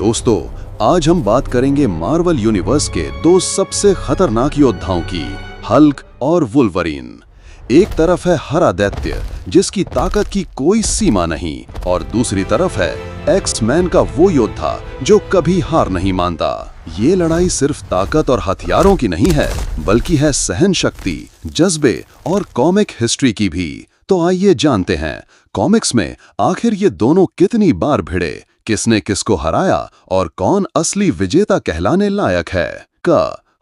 दोस्तों, आज हम बात करेंगे मार्वल यूनिवर्स के दो सबसे खतरनाक योद्धाओं की, हल्क और वुल्वरीन। एक तरफ है हरा दैत्य जिसकी ताकत की कोई सीमा नहीं, और दूसरी तरफ है एक्स-मैन का वो योद्धा जो कभी हार नहीं मानता। ये लड़ाई सिर्फ ताकत और हथियारों की नहीं है, बल्कि है सहन शक्ति, जज्बे और कॉमिक हिस्ट्री की भी। तो आइए जानते हैं कॉमिक्स में आखिर ये दोनों कितनी बार भिड़े, किसने किसको हराया और कौन असली विजेता कहलाने लायक है।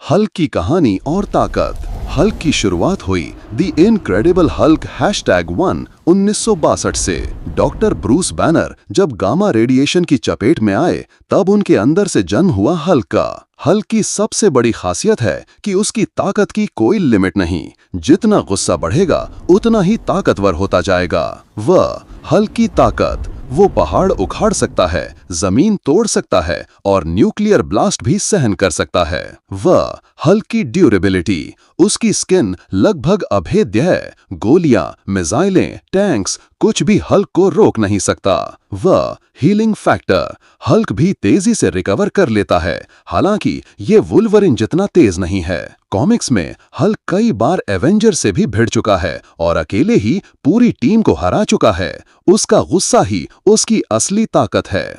हल्क की कहानी और ताकत। हल्क की शुरुआत हुई द इनक्रेडिबल हल्क #1 1962 से। डॉक्टर ब्रूस बैनर जब गामा रेडिएशन की चपेट में आए, तब उनके अंदर से जन्म हुआ हल्क का। हल्क की सबसे बड़ी खासियत है कि उसकी ताकत की कोई लिमिट नहीं। जितना गुस्सा बढ़ेगा उतना ही ताकतवर होता जाएगा। हल्क की ताकत, वो पहाड़ उखाड़ सकता है, जमीन तोड़ सकता है और न्यूक्लियर ब्लास्ट भी सहन कर सकता है। हल्क की ड्यूरेबिलिटी, उसकी स्किन लगभग अभेद्य है। गोलियां, मिसाइलें, टैंक्स, कुछ भी हल्क को रोक नहीं सकता। हीलिंग फैक्टर, हल्क भी तेजी से रिकवर कर लेता है, हालांकि ये वुल्वरीन जितना तेज नहीं है। कॉमिक्स में हल्क कई बार एवेंजर से भी भिड़ चुका है और अकेले ही पूरी टीम को हरा चुका है। उसका गुस्सा ही उसकी असली ताकत है।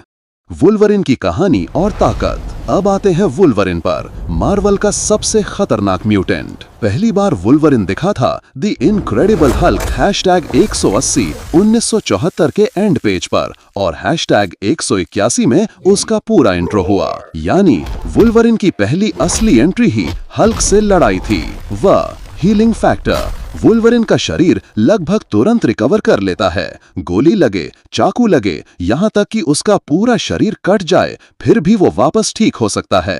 वुल्वरीन की कहानी और ताकत। अब आते हैं वुल्वरीन पर, मार्वल का सबसे खतरनाक म्यूटेंट। पहली बार वुल्वरीन दिखा था द इनक्रेडिबल हल्क #180 1974 के एंड पेज पर, और #181 में उसका पूरा इंट्रो हुआ। यानी वुल्वरीन की पहली असली एंट्री ही हल्क से लड़ाई थी। हीलिंग फैक्टर, वुल्वरीन का शरीर लगभग तुरंत रिकवर कर लेता है। गोली लगे, चाकू लगे, यहाँ तक कि उसका पूरा शरीर कट जाए, फिर भी वो वापस ठीक हो सकता है।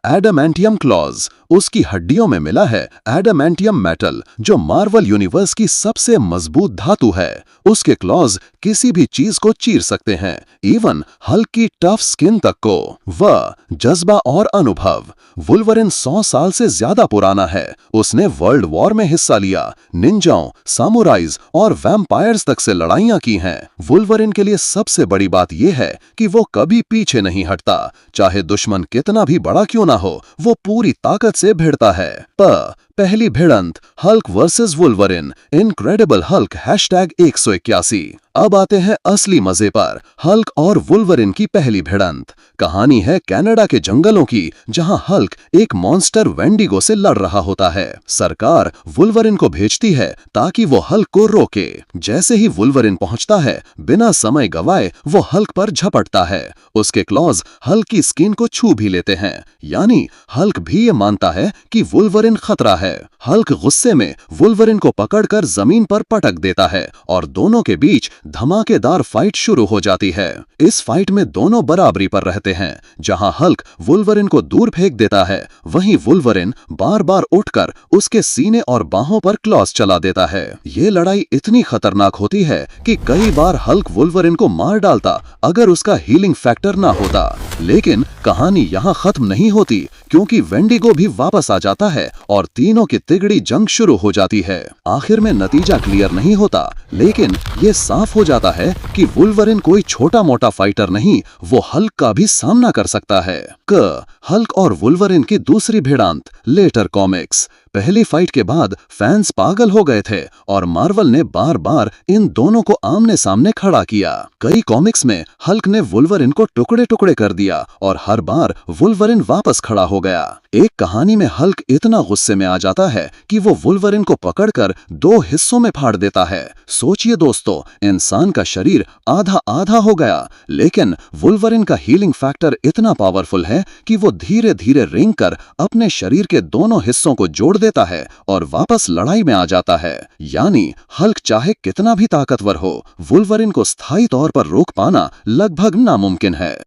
एडामेंटियम क्लॉज, उसकी हड्डियों में मिला है एडामेंटियम मेटल, जो मार्वल यूनिवर्स की सबसे मजबूत धातु है। उसके क्लॉज किसी भी चीज को चीर सकते हैं, इवन हल्क की टफ स्किन तक को। जज्बा और अनुभव, वुल्वरीन 100 साल से ज्यादा पुराना है। उसने वर्ल्ड वॉर में हिस्सा लिया, निंजाओं, सामुराइज और वैम्पायर्स तक से लड़ाइयां की हैं। वुल्वरीन के लिए सबसे बड़ी बात यह है कि वो कभी पीछे नहीं हटता, चाहे दुश्मन कितना भी बड़ा क्यों ना हो, वो पूरी ताकत से भिड़ता है। पहली भिड़ंत, Hulk versus Wolverine, incredible Hulk #181। अब आते हैं असली मजे पर, हल्क और वुल्वरीन की पहली भिड़ंत। कहानी है कनाडा के जंगलों की, जहां हल्क एक मॉन्स्टर वेंडिगो से लड़ रहा होता है। सरकार वुल्वरीन को भेजती है ताकि वो हल्क को रोके। जैसे ही वुल्वरीन पहुंचता है, बिना समय गवाए वो हल्क पर झपटता है। उसके क्लॉज हल्क की स्किन को छू भी लेते हैं, यानी हल्क भी ये मानता है कि वुल्वरीन खतरा है। हल्क गुस्से में वुल्वरीन को पकड़कर जमीन पर पटक देता है और दोनों के बीच धमाकेदार फाइट शुरू हो जाती है। इस फाइट में दोनों बराबरी पर रहते हैं। जहां हल्क वुल्वरीन को दूर फेंक देता है, वहीं वुल्वरीन बार बार उठकर उसके सीने और बाहों पर क्लॉज चला देता है। ये लड़ाई इतनी खतरनाक होती है कि कई बार हल्क वुल्वरीन को मार डालता अगर उसका हीलिंग फैक्टर ना होता। लेकिन कहानी यहाँ खत्म नहीं होती, क्योंकि वेंडिगो भी वापस आ जाता है और तीनों की तिगड़ी जंग शुरू हो जाती है। आखिर में नतीजा क्लियर नहीं होता, लेकिन ये साफ हो जाता है कि वुल्वरीन कोई छोटा मोटा फाइटर नहीं, वो हल्क का भी सामना कर सकता है। हल्क और वुल्वरीन की दूसरी भिड़ंत, लेटर कॉमिक्स। पहली फाइट के बाद फैंस पागल हो गए थे और मार्वल ने बार बार इन दोनों को आमने सामने खड़ा किया। कई कॉमिक्स में हल्क ने वुल्वरीन को टुकड़े टुकड़े कर दिया और हर बार वुल्वरीन वापस खड़ा हो गया। एक कहानी में हल्क इतना गुस्से में आ जाता है कि वो वुल्वरीन को पकड़कर 2 हिस्सों में फाड़ देता है। सोचिए दोस्तों, इंसान का शरीर आधा आधा हो गया, लेकिन वुल्वरीन का हीलिंग फैक्टर इतना पावरफुल है कि वो धीरे धीरे रेंग कर अपने शरीर के दोनों हिस्सों को जोड़ देता है और वापस लड़ाई में आ जाता है। यानी हल्क चाहे कितना भी ताकतवर हो, वुल्वरीन को स्थायी तौर पर रोक पाना लगभग नामुमकिन है।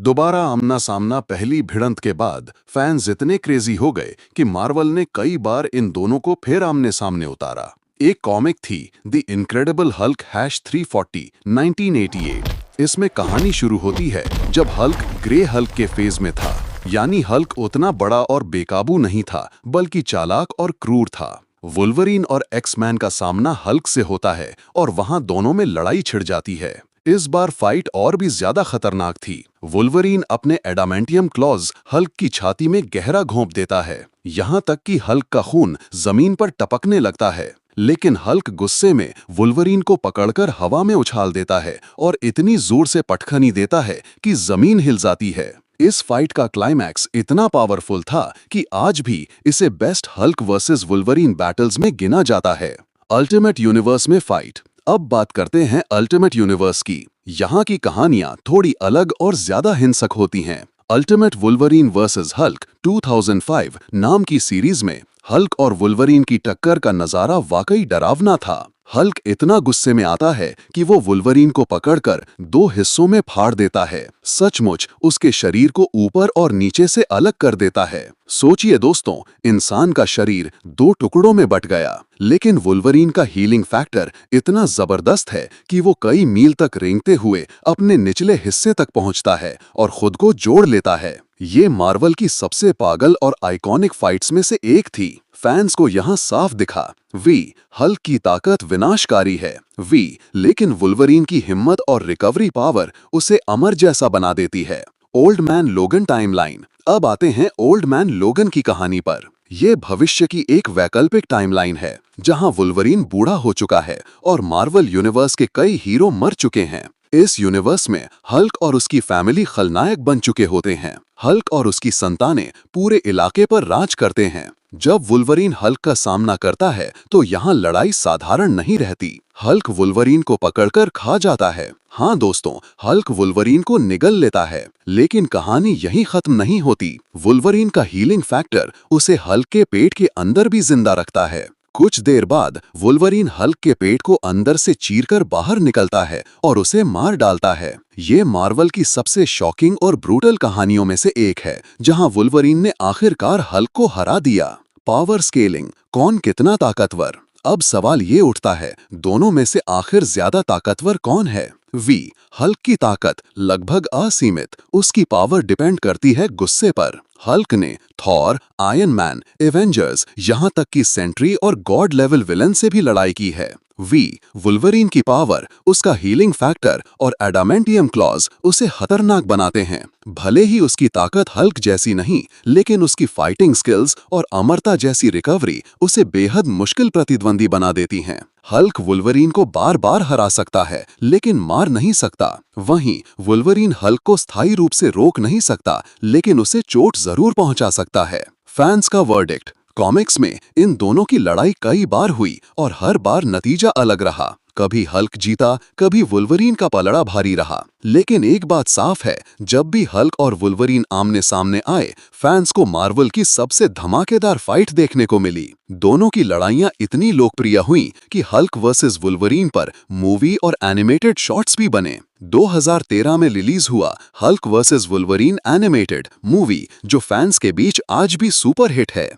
दोबारा आमना सामना पहली भिड़ंत के बाद फैंस इतने क्रेजी हो गए कि मार्वल ने कई बार इन दोनों को फिर आमने सामने उतारा। एक कॉमिक थी द इनक्रेडिबल हल्क #340 1988। इसमें कहानी शुरू होती है जब हल्क ग्रे हल्क के फेज में था, यानी हल्क उतना बड़ा और बेकाबू नहीं था, बल्कि चालाक और क्रूर था। वुल्वरीन और एक्स-मैन का सामना हल्क से होता है और वहां दोनों में लड़ाई छिड़ जाती है। इस बार फाइट और भी ज्यादा खतरनाक थी। वुल्वरीन अपने एडामेंटियम क्लॉज हल्क की छाती में गहरा घोंप देता है, यहाँ तक कि हल्क का खून जमीन पर टपकने लगता है। लेकिन हल्क गुस्से में वुल्वरीन को पकड़कर हवा में उछाल देता है और इतनी जोर से पटखनी देता है कि जमीन हिल जाती है। इस फाइट का क्लाइमैक्स इतना पावरफुल था कि आज भी इसे best Hulk versus Wolverine battles में गिना जाता है। अल्टीमेट यूनिवर्स में फाइट। अब बात करते हैं अल्टीमेट यूनिवर्स की। यहाँ की कहानियां थोड़ी अलग और ज्यादा हिंसक होती हैं। अल्टीमेट वुल्वरीन वर्सेस हल्क 2005 नाम की सीरीज में हल्क और वुल्वरीन की टक्कर का नजारा वाकई डरावना था। हल्क इतना गुस्से में आता है कि वो वुल्वरीन को पकड़कर 2 हिस्सों में फाड़ देता है, सचमुच उसके शरीर को ऊपर और नीचे से अलग कर देता है। सोचिए दोस्तों, इंसान का शरीर 2 टुकड़ों में बट गया, लेकिन वुल्वरीन का हीलिंग फैक्टर इतना जबरदस्त है कि वो कई मील तक रेंगते हुए अपने निचले हिस्से तक पहुंचता है और खुद को जोड़ लेता है। ये मार्वल की सबसे पागल और आइकॉनिक फाइट्स में से एक थी। फैंस को यहाँ साफ दिखा, हल्क की ताकत विनाशकारी है, लेकिन वुल्वरीन की हिम्मत और रिकवरी पावर उसे अमर जैसा बना देती है। ओल्ड मैन लोगन टाइमलाइन। अब आते हैं ओल्ड मैन लोगन की कहानी पर। यह भविष्य की एक वैकल्पिक टाइमलाइन है, जहां वुल्वरीन बूढ़ा हो चुका है और मार्वल यूनिवर्स के कई हीरो मर चुके हैं। इस यूनिवर्स में हल्क और उसकी फैमिली खलनायक बन चुके होते हैं। हल्क और उसकी संतानें पूरे इलाके पर राज करते हैं। जब वुल्वरीन हल्क का सामना करता है तो यहाँ लड़ाई साधारण नहीं रहती। हल्क वुल्वरीन को पकड़कर खा जाता है। हाँ दोस्तों, हल्क वुल्वरीन को निगल लेता है। लेकिन कहानी यहीं खत्म नहीं होती। वुल्वरीन का हीलिंग फैक्टर उसे हल्क के पेट के अंदर भी जिंदा रखता है। कुछ देर बाद वुल्वरीन हल्क के पेट को अंदर से चीरकर बाहर निकलता है और उसे मार डालता है। ये मार्वल की सबसे शॉकिंग और ब्रूटल कहानियों में से एक है, जहां वुल्वरीन ने आखिरकार हल्क को हरा दिया। पावर स्केलिंग, कौन कितना ताकतवर? अब सवाल ये उठता है, दोनों में से आखिर ज्यादा ताकतवर कौन है? हल्क की ताकत लगभग असीमित, उसकी पावर डिपेंड करती है गुस्से पर। हल्क ने थॉर, आयरन मैन, एवेंजर्स, यहाँ तक कि सेंट्री और गॉड लेवल विलन से भी लड़ाई की है। वुल्वरीन की पावर, उसका हीलिंग फैक्टर और एडामेंटियम क्लॉज उसे खतरनाक बनाते हैं। भले ही उसकी ताकत हल्क जैसी नहीं, लेकिन उसकी फाइटिंग स्किल्स और अमरता जैसी रिकवरी उसे बेहद मुश्किल प्रतिद्वंदी बना देती हैं। हल्क वुल्वरीन को बार बार हरा सकता है, लेकिन मार नहीं सकता। वहीं वुल्वरीन हल्क को स्थायी रूप से रोक नहीं सकता, लेकिन उसे चोट जरूर पहुंचा सकता है। फैंस का वर्डिक्ट। कॉमिक्स में इन दोनों की लड़ाई कई बार हुई और हर बार नतीजा अलग रहा। कभी हल्क जीता, कभी वुल्वरीन का पलड़ा भारी रहा। लेकिन एक बात साफ है, जब भी हल्क और वुल्वरीन आमने सामने आए, फैंस को मार्वल की सबसे धमाकेदार फाइट देखने को मिली। दोनों की लड़ाइयां इतनी लोकप्रिय हुईं कि हल्क वर्सेस वुल्वरीन पर मूवी और एनिमेटेड शॉर्ट्स भी बने। 2013 में रिलीज हुआ Hulk versus Wolverine animated movie, जो फैंस के बीच आज भी सुपर हिट है।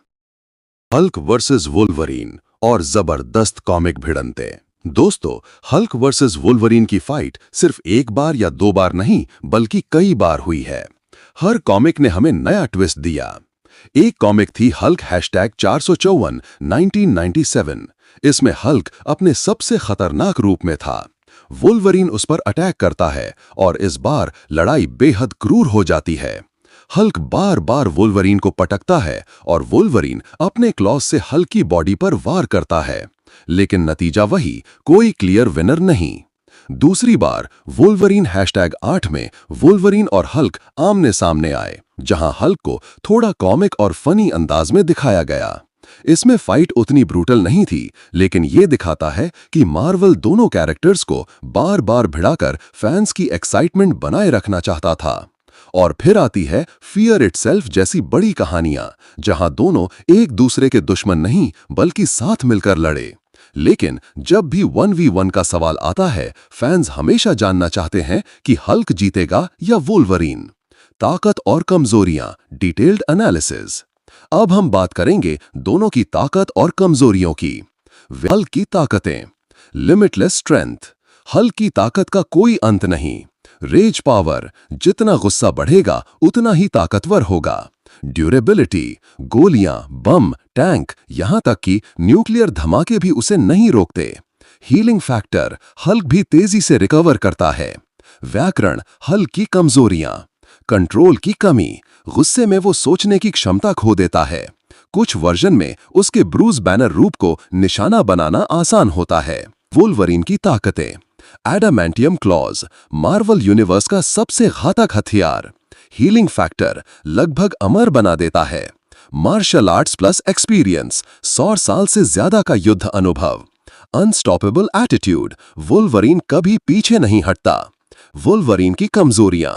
हल्क वर्सेस वुल्वरीन और जबरदस्त कॉमिक भिड़ंते। दोस्तों, हल्क वर्सेस वुल्वरीन की फाइट सिर्फ एक बार या 2 बार नहीं, बल्कि कई बार हुई है। हर कॉमिक ने हमें नया ट्विस्ट दिया। एक कॉमिक थी हल्क #454 1997। इसमें हल्क अपने सबसे खतरनाक रूप में था। वुल्वरीन उस पर अटैक करता है और इस बार लड़ाई बेहद क्रूर हो जाती है। हल्क बार बार वुल्वरीन को पटकता है और वुल्वरीन अपने क्लॉज से हल्क की बॉडी पर वार करता है, लेकिन नतीजा वही, कोई क्लियर विनर नहीं। दूसरी बार वुल्वरीन #8 में वुल्वरीन और हल्क आमने सामने आए, जहां हल्क को थोड़ा कॉमिक और फनी अंदाज में दिखाया गया। इसमें फाइट उतनी ब्रूटल नहीं थी, लेकिन ये दिखाता है कि मार्वल दोनों कैरेक्टर्स को बार बार भिड़ाकर फैंस की एक्साइटमेंट बनाए रखना चाहता था। और फिर आती है फियर इटसेल्फ जैसी बड़ी कहानियां, जहां दोनों एक दूसरे के दुश्मन नहीं, बल्कि साथ मिलकर लड़े। लेकिन जब भी 1v1 का सवाल आता है, फैंस हमेशा जानना चाहते हैं कि हल्क जीतेगा या वुल्वरीन। ताकत और कमजोरियां, डिटेल्ड एनालिसिस। अब हम बात करेंगे दोनों की ताकत और कमजोरियों की। हल्क की ताकतें। Limitless strength. हल्क की ताकत का कोई अंत नहीं। रेज पावर, जितना गुस्सा बढ़ेगा उतना ही ताकतवर होगा। ड्यूरेबिलिटी, गोलियां, बम, टैंक, यहां तक कि न्यूक्लियर धमाके भी उसे नहीं रोकते। हीलिंग फैक्टर, हल्क भी तेजी से रिकवर करता है। व्याकरण, हल्क की कमजोरियां। कंट्रोल की कमी, गुस्से में वो सोचने की क्षमता खो देता है। कुछ वर्जन में उसके ब्रूस बैनर रूप को निशाना बनाना आसान होता है। वुल्वरीन की ताकतें। एडामेंटियम क्लॉज, मार्वल यूनिवर्स का सबसे घातक हथियार। हीलिंग फैक्टर, लगभग अमर बना देता है। मार्शल आर्ट्स प्लस एक्सपीरियंस, 100 साल से ज्यादा का युद्ध अनुभव। अनस्टॉपेबल एटीट्यूड, वुल्वरीन कभी पीछे नहीं हटता। वुल्वरीन की कमजोरियां।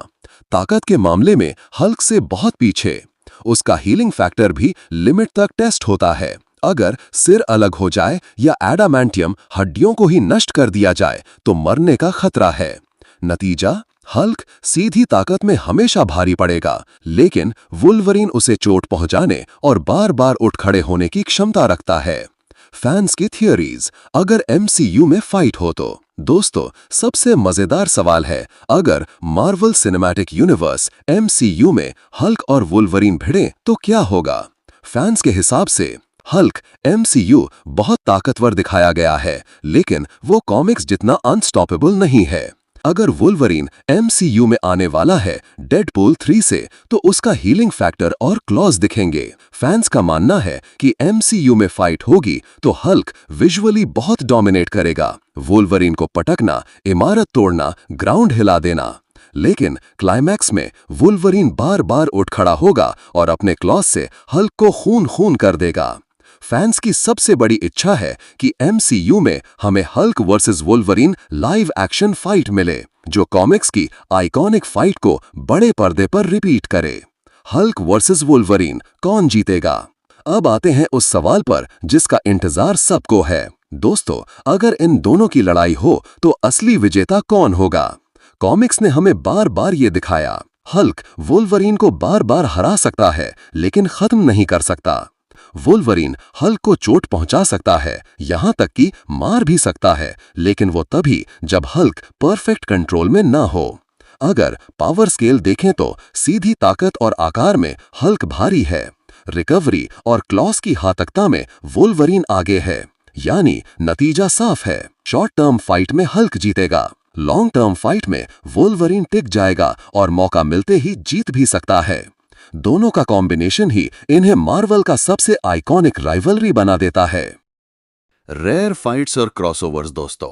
ताकत के मामले में हल्क से बहुत पीछे। उसका हीलिंग फैक्टर भी लिमिट तक टेस्ट होता है। अगर सिर अलग हो जाए या एडामेंटियम हड्डियों को ही नष्ट कर दिया जाए तो मरने का खतरा है। नतीजा, हल्क सीधी ताकत में हमेशा भारी पड़ेगा, लेकिन वुल्वरीन उसे चोट पहुंचाने और बार बार उठ खड़े होने की क्षमता रखता है। फैंस की थियरीज, अगर एमसीयू में फाइट हो तो। दोस्तों, सबसे मजेदार सवाल है, अगर मार्वल सिनेमैटिक यूनिवर्स एमसीयू में हल्क और वुल्वरीन भिड़ें तो क्या होगा? फैंस के हिसाब से हल्क एमसीयू बहुत ताकतवर दिखाया गया है, लेकिन वो कॉमिक्स जितना अनस्टॉपेबल नहीं है। अगर वुल्वरीन एमसीयू में आने वाला है डेडपूल 3 से, तो उसका हीलिंग फैक्टर और क्लॉज दिखेंगे। फैंस का मानना है कि एमसीयू में फाइट होगी तो हल्क विजुअली बहुत डोमिनेट करेगा। वुल्वरीन को पटकना, इमारत तोड़ना, ग्राउंड हिला देना। लेकिन क्लाइमैक्स में वुल्वरीन बार बार उठ खड़ा होगा और अपने क्लॉज से हल्क को खून खून कर देगा। फैंस की सबसे बड़ी इच्छा है कि एमसीयू में हमें Hulk versus Wolverine live action fight मिले, जो कॉमिक्स की आइकॉनिक फाइट को बड़े पर्दे पर रिपीट करे। हल्क वर्सेस वुल्वरीन, कौन जीतेगा? अब आते हैं उस सवाल पर जिसका इंतजार सबको है। दोस्तों, अगर इन दोनों की लड़ाई हो तो असली विजेता कौन होगा? कॉमिक्स ने हमें बार बार ये दिखाया, हल्क वुल्वरीन को बार बार हरा सकता है लेकिन खत्म नहीं कर सकता। वुल्वरीन हल्क को चोट पहुंचा सकता है, यहां तक कि मार भी सकता है, लेकिन वो तभी जब हल्क परफेक्ट कंट्रोल में ना हो। अगर पावर स्केल देखें तो सीधी ताकत और आकार में हल्क भारी है, रिकवरी और क्लॉस की घातकता में वुल्वरीन आगे है। यानी नतीजा साफ है, शॉर्ट टर्म फाइट में हल्क जीतेगा, लॉन्ग टर्म फाइट में वुल्वरीन टिक जाएगा और मौका मिलते ही जीत भी सकता है। दोनों का कॉम्बिनेशन ही इन्हें मार्वल का सबसे आइकॉनिक राइवलरी बना देता है। रेयर फाइट्स और क्रॉसओवर्स। दोस्तों,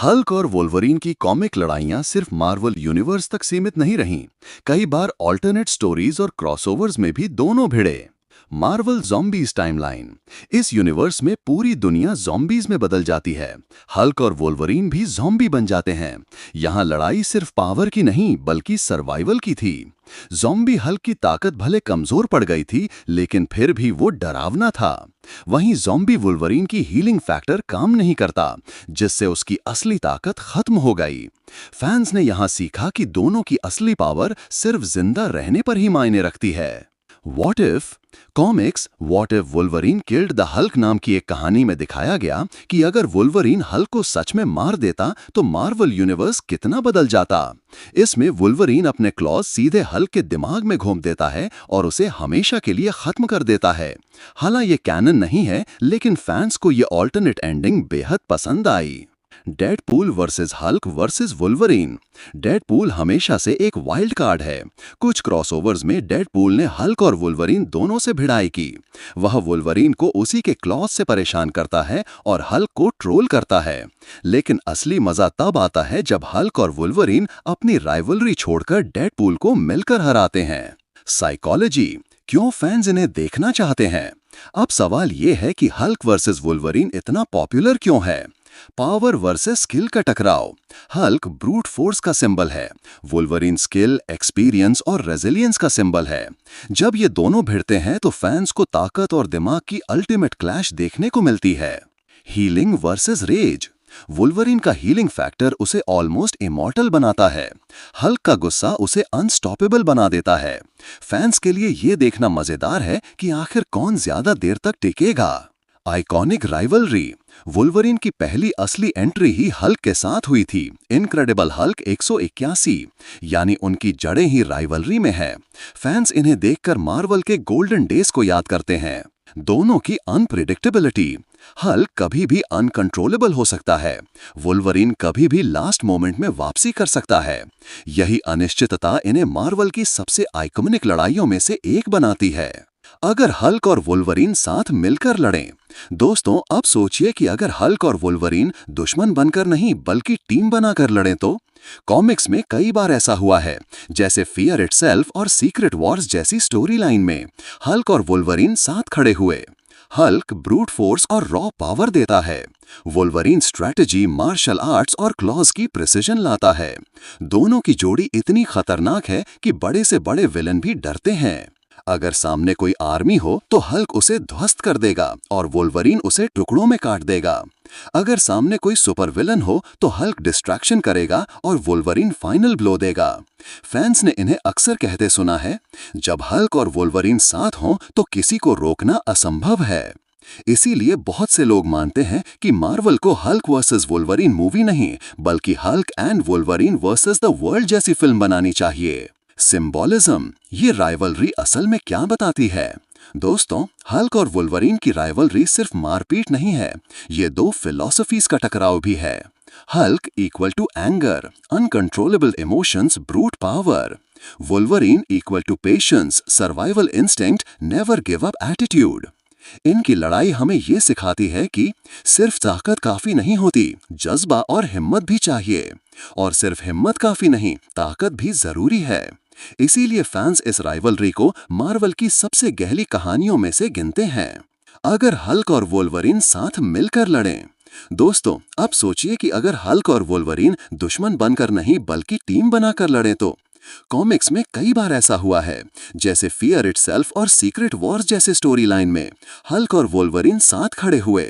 हल्क और वुल्वरीन की कॉमिक लड़ाइयां सिर्फ मार्वल यूनिवर्स तक सीमित नहीं रहीं। कई बार ऑल्टरनेट स्टोरीज और क्रॉसओवर्स में भी दोनों भिड़े। मार्वल ज़ॉम्बीज़ टाइमलाइन, इस यूनिवर्स में पूरी दुनिया ज़ॉम्बीज़ में बदल जाती है। हल्क और वुल्वरीन भी ज़ॉम्बी बन जाते हैं। यहाँ लड़ाई सिर्फ पावर की नहीं बल्कि सर्वाइवल की थी। ज़ॉम्बी हल्क की ताकत भले कमजोर पड़ गई थी, लेकिन फिर भी वो डरावना था। वहीं ज़ॉम्बी वुल्वरीन की हीलिंग फैक्टर काम नहीं करता, जिससे उसकी असली ताकत खत्म हो गई। फैंस ने यहाँ सीखा कि दोनों की असली पावर सिर्फ जिंदा रहने पर ही मायने रखती है। What if comics what if Wolverine killed the Hulk नाम की एक कहानी में दिखाया गया कि अगर वुल्वरीन हल्क को सच में मार देता तो मार्वल यूनिवर्स कितना बदल जाता। इसमें वुल्वरीन अपने क्लॉज सीधे हल्क के दिमाग में घोंप देता है और उसे हमेशा के लिए खत्म कर देता है। हालांकि ये कैनन नहीं है, लेकिन फैंस को ये ऑल्टरनेट एंडिंग बेहद पसंद आई। Deadpool versus Hulk versus Wolverine. Deadpool हमेशा से एक वाइल्ड कार्ड है। कुछ क्रॉसओवर्स में डेडपूल ने हल्क और वुल्वरीन दोनों से भिड़ाई की। वह वुल्वरीन को उसी के क्लॉज से परेशान करता है और हल्क को ट्रोल करता है। लेकिन असली मजा तब आता है जब हल्क और वुल्वरीन अपनी राइवलरी छोड़कर डेडपूल को मिलकर हराते हैं। साइकोलॉजी, क्यों फैंस इन्हें देखना चाहते हैं? अब सवाल यह है कि हल्क वर्सेस वुल्वरीन इतना पॉपुलर क्यों है? पावर वर्सेस स्किल का टकराव। हल्क ब्रूट फोर्स का सिंबल है, वुल्वरीन स्किल, एक्सपीरियंस और रेजिलियंस का सिंबल है। जब ये दोनों भिड़ते हैं तो फैंस को ताकत और दिमाग की अल्टीमेट क्लैश देखने को मिलती है। Healing versus rage. वुल्वरीन का हीलिंग फैक्टर उसे ऑलमोस्ट इमॉर्टल बनाता है। हल्क का गुस्सा उसे अनस्टॉपेबल बना देता है। फैंस के लिए ये देखना मजेदार है कि आखिर कौन ज्यादा देर तक टिकेगा। Iconic rivalry. वुल्वरीन की पहली असली एंट्री ही हल्क के साथ हुई थी, इनक्रेडिबल हल्क 181, यानी उनकी जड़ें ही राइवलरी में है। फैंस इन्हें देखकर मार्वल के गोल्डन डेज को याद करते हैं। दोनों की अनप्रिडिक्टेबिलिटी। हल्क कभी भी अनकंट्रोलेबल हो सकता है, वुल्वरीन कभी भी लास्ट मोमेंट में वापसी कर सकता है। यही अनिश्चितता इन्हें मार्वल की सबसे आइकॉनिक लड़ाइयों में से एक बनाती है। अगर हल्क और वुल्वरीन साथ मिलकर लड़ें। दोस्तों, अब सोचिए कि अगर हल्क और वुल्वरीन दुश्मन बनकर नहीं बल्कि टीम बनाकर लड़ें तो? कॉमिक्स में कई बार ऐसा हुआ है, जैसे फियर इटसेल्फ और सीक्रेट वॉर्स जैसी स्टोरी लाइन में हल्क और वुल्वरीन साथ खड़े हुए। हल्क ब्रूट फोर्स और रॉ पावर देता है, वुल्वरीन स्ट्रैटेजी, मार्शल आर्ट्स और क्लॉज की प्रिसिजन लाता है। दोनों की जोड़ी इतनी खतरनाक है कि बड़े से बड़े विलन भी डरते हैं। अगर सामने कोई आर्मी हो तो हल्क उसे ध्वस्त कर देगा और वुल्वरीन उसे टुकड़ों में काट देगा। अगर सामने कोई सुपर विलन हो तो हल्क डिस्ट्रैक्शन करेगा और वुल्वरीन फाइनल ब्लो देगा। फैंस ने इन्हें अक्सर कहते सुना है, जब हल्क और वुल्वरीन साथ हों तो किसी को रोकना असंभव है। इसीलिए बहुत से लोग मानते हैं कि मार्वल को हल्क वर्सेस वुल्वरीन मूवी नहीं बल्कि Hulk and Wolverine versus the world जैसी फिल्म बनानी चाहिए। सिंबोलिज्म, ये राइवलरी असल में क्या बताती है? दोस्तों, हल्क और वुल्वरीन की राइवलरी सिर्फ मारपीट नहीं है, ये दो फिलॉसफीज का टकराव भी है। Hulk equal to anger, uncontrollable emotions, brute power. Wolverine equal to patience, survival instinct, never give up attitude. इनकी लड़ाई हमें ये सिखाती है कि सिर्फ ताकत काफी नहीं होती, जज्बा और हिम्मत भी चाहिए। और सिर्फ हिम्मत काफी नहीं, ताकत भी जरूरी है। इसीलिए फैंस इस राइवलरी को मार्वल की सबसे गहरी कहानियों में से गिनते हैं। अगर हल्क और वुल्वरीन साथ मिलकर लड़ें। दोस्तों, अब सोचिए कि अगर हल्क और वुल्वरीन दुश्मन बनकर नहीं बल्कि टीम बनाकर लड़ें तो? कॉमिक्स में कई बार ऐसा हुआ है, जैसे फियर इटसेल्फ और सीक्रेट वॉर्स जैसे स्टोरी लाइन में हल्क और वुल्वरीन साथ खड़े हुए।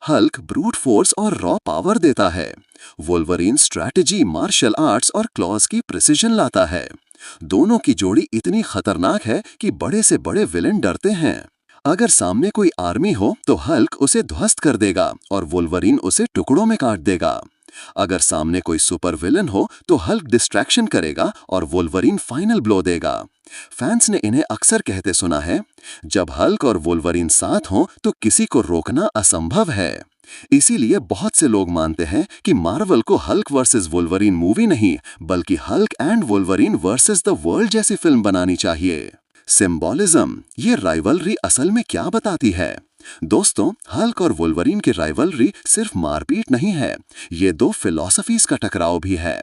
हल्क ब्रूट फोर्स और रॉ पावर देता है, वुल्वरीन स्ट्रैटेजी, मार्शल आर्ट्स और क्लॉज की प्रिसिजन लाता है। दोनों की जोड़ी इतनी खतरनाक है कि बड़े से बड़े विलेन डरते हैं। अगर सामने कोई आर्मी हो तो हल्क उसे ध्वस्त कर देगा और वुल्वरीन उसे टुकड़ों में काट देगा। अगर सामने कोई सुपर विलन हो तो हल्क डिस्ट्रैक्शन करेगा और वुल्वरीन फाइनल ब्लो देगा। फैंस ने इन्हें अक्सर कहते सुना है, जब हल्क और वुल्वरीन साथ हों तो किसी को रोकना असंभव है। इसीलिए बहुत से लोग मानते हैं कि मार्वल को हल्क वर्सेस वुल्वरीन मूवी नहीं बल्कि Hulk and Wolverine versus the world जैसी फिल्म बनानी चाहिए। सिंबोलिज्म, ये राइवलरी असल में क्या बताती है? दोस्तों, हल्क और वुल्वरीन की राइवलरी सिर्फ मारपीट नहीं है, ये दो फिलॉसफीज का टकराव भी है।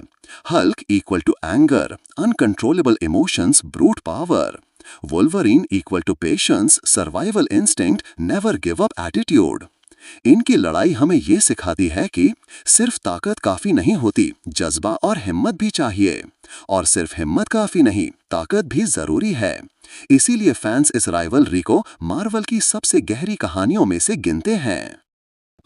Hulk equal to anger, uncontrollable emotions, brute power. Wolverine equal to patience, survival instinct, never give up attitude. इनकी लड़ाई हमें ये सिखाती है कि सिर्फ ताकत काफी नहीं होती, जज्बा और हिम्मत भी चाहिए। और सिर्फ हिम्मत काफी नहीं, ताकत भी जरूरी है। इसीलिए फैंस इस राइवलरी को मार्वल की सबसे गहरी कहानियों में से गिनते हैं।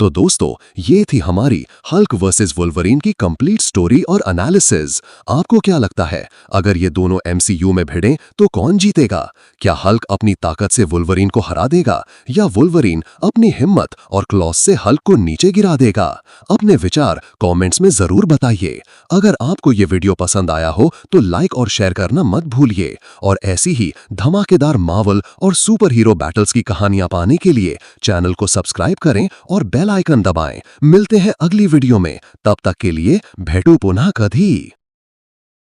तो दोस्तों, ये थी हमारी हल्क वर्सेस वुल्वरीन की कंप्लीट स्टोरी और एनालिसिस। आपको क्या लगता है, अगर ये दोनों एमसीयू में भिड़ें तो कौन जीतेगा? क्या हल्क अपनी ताकत से वुल्वरीन को हरा देगा या वुल्वरीन अपनी हिम्मत और क्लॉज से हल्क को नीचे गिरा देगा? अपने विचार कमेंट्स में जरूर बताइए। अगर आपको ये वीडियो पसंद आया हो तो लाइक और शेयर करना मत भूलिए। और ऐसी ही धमाकेदार मार्वल और सुपर हीरो बैटल्स की कहानियां पाने के लिए चैनल को सब्सक्राइब करें और बेल आइकन दबाएं। मिलते हैं अगली वीडियो में, तब तक के लिए भेटू पुनः कधी।